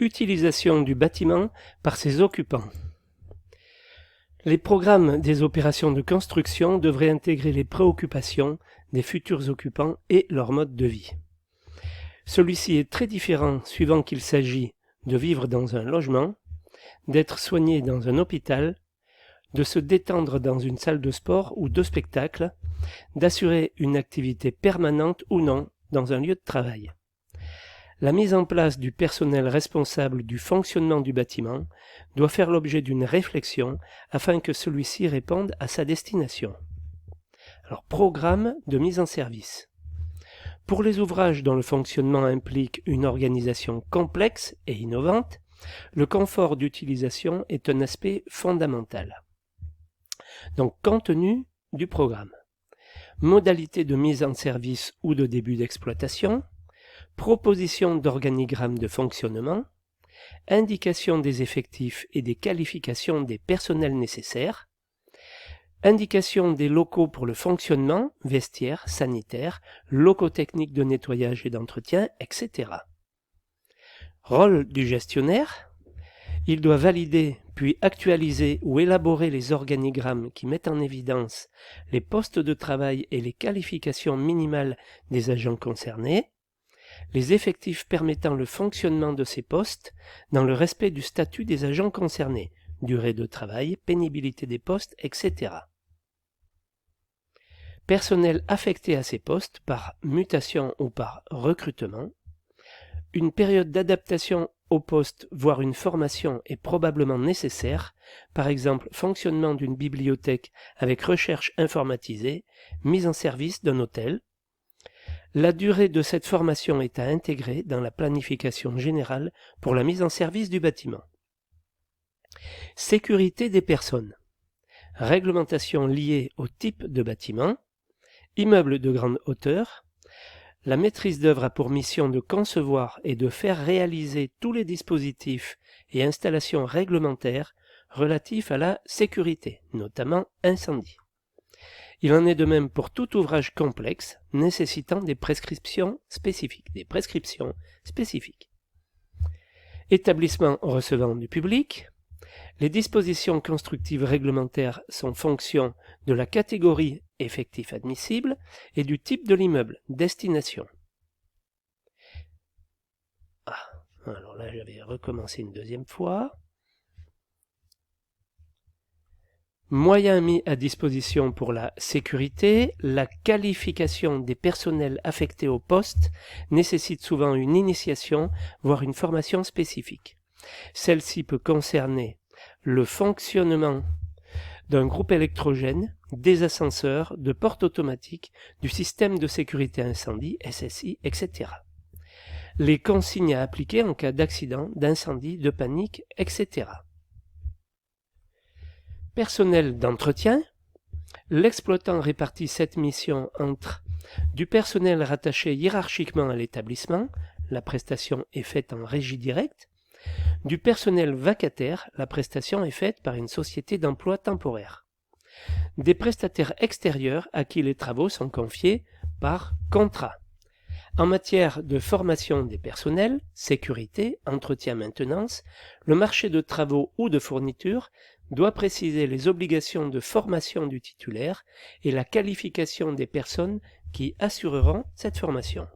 Utilisation du bâtiment par ses occupants. Les programmes des opérations de construction devraient intégrer les préoccupations des futurs occupants et leur mode de vie. Celui-ci est très différent suivant qu'il s'agit de vivre dans un logement, d'être soigné dans un hôpital, de se détendre dans une salle de sport ou de spectacle, d'assurer une activité permanente ou non dans un lieu de travail. La mise en place du personnel responsable du fonctionnement du bâtiment doit faire l'objet d'une réflexion afin que celui-ci réponde à sa destination. Alors, programme de mise en service. Pour les ouvrages dont le fonctionnement implique une organisation complexe et innovante, le confort d'utilisation est un aspect fondamental. Donc, contenu du programme. Modalité de mise en service ou de début d'exploitation, proposition d'organigramme de fonctionnement, indication des effectifs et des qualifications des personnels nécessaires, indication des locaux pour le fonctionnement, vestiaires, sanitaires, locaux techniques de nettoyage et d'entretien, etc. Rôle du gestionnaire. Il doit valider puis actualiser ou élaborer les organigrammes qui mettent en évidence les postes de travail et les qualifications minimales des agents concernés, les effectifs permettant le fonctionnement de ces postes dans le respect du statut des agents concernés, durée de travail, pénibilité des postes, etc. Personnel affecté à ces postes par mutation ou par recrutement, une période d'adaptation au poste, voire une formation est probablement nécessaire, par exemple fonctionnement d'une bibliothèque avec recherche informatisée, mise en service d'un hôtel. La durée de cette formation est à intégrer dans la planification générale pour la mise en service du bâtiment. Sécurité des personnes. Réglementation liée au type de bâtiment. Immeuble de grande hauteur. La maîtrise d'œuvre a pour mission de concevoir et de faire réaliser tous les dispositifs et installations réglementaires relatifs à la sécurité, notamment incendie. Il en est de même pour tout ouvrage complexe nécessitant des prescriptions spécifiques. Établissement recevant du public. Les dispositions constructives réglementaires sont fonction de la catégorie effectif admissible et du type de l'immeuble, destination. Alors là, je vais recommencer une deuxième fois. Moyens mis à disposition pour la sécurité, la qualification des personnels affectés au poste nécessite souvent une initiation, voire une formation spécifique. Celle-ci peut concerner le fonctionnement d'un groupe électrogène, des ascenseurs, de portes automatiques, du système de sécurité incendie, SSI, etc. Les consignes à appliquer en cas d'accident, d'incendie, de panique, etc. Personnel d'entretien. L'exploitant répartit cette mission entre du personnel rattaché hiérarchiquement à l'établissement, la prestation est faite en régie directe, du personnel vacataire, la prestation est faite par une société d'emploi temporaire, des prestataires extérieurs à qui les travaux sont confiés par contrat. En matière de formation des personnels, sécurité, entretien, maintenance, le marché de travaux ou de fourniture doit préciser les obligations de formation du titulaire et la qualification des personnes qui assureront cette formation.